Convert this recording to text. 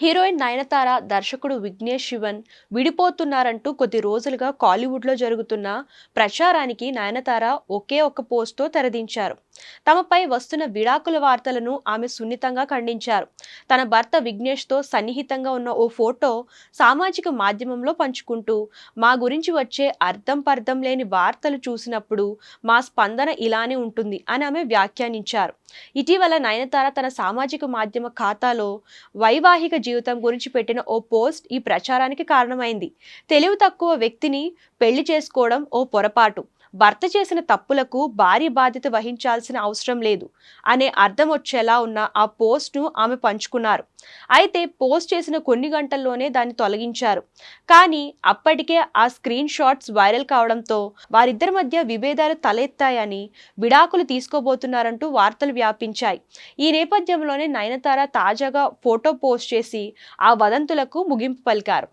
Heroine Nayanthara, దర్శకుడు విఘ్నేష్ శివన్ విడిపోతున్నారంటూ కొద్ది రోజులుగా కాలీవుడ్లో జరుగుతున్న ప్రచారానికి నయనతార ఒకే ఒక్క పోస్ట్తో తెరదించారు. తమపై వస్తున్న విడాకుల వార్తలను ఆమె సున్నితంగా ఖండించారు. తన భర్త విఘ్నేష్తో సన్నిహితంగా ఉన్న ఓ ఫోటో సామాజిక మాధ్యమంలో పంచుకుంటూ, మా గురించి వచ్చే అర్థం పర్థం లేని వార్తలు చూసినప్పుడు మా స్పందన ఇలానే ఉంటుంది అని ఆమె వ్యాఖ్యానించారు. ఇటీవల నయనతార తన సామాజిక మాధ్యమ ఖాతాలో వైవాహిక జీవితం గురించి పెట్టిన ఓ పోస్ట్ ఈ ప్రచారానికి కారణమైంది. తెలివి తక్కువ వ్యక్తిని పెళ్లి చేసుకోవడం ఓ పొరపాటు, భర్త చేసిన తప్పులకు భార్య బాధ్యత వహించాల్సిన అవసరం లేదు అనే అర్థం వచ్చేలా ఉన్న ఆ పోస్ట్ను ఆమె పంచుకున్నారు. అయితే పోస్ట్ చేసిన కొన్ని గంటల్లోనే దాన్ని తొలగించారు. కానీ అప్పటికే ఆ స్క్రీన్ షాట్స్ వైరల్ కావడంతో వారిద్దరి మధ్య విభేదాలు తలెత్తాయని, విడాకులు తీసుకోబోతున్నారంటూ వార్తలు వ్యాపించాయి. ఈ నేపథ్యంలోనే నయనతార తాజాగా ఫోటో పోస్ట్ చేసి ఆ వదంతులకు ముగింపు పలికారు.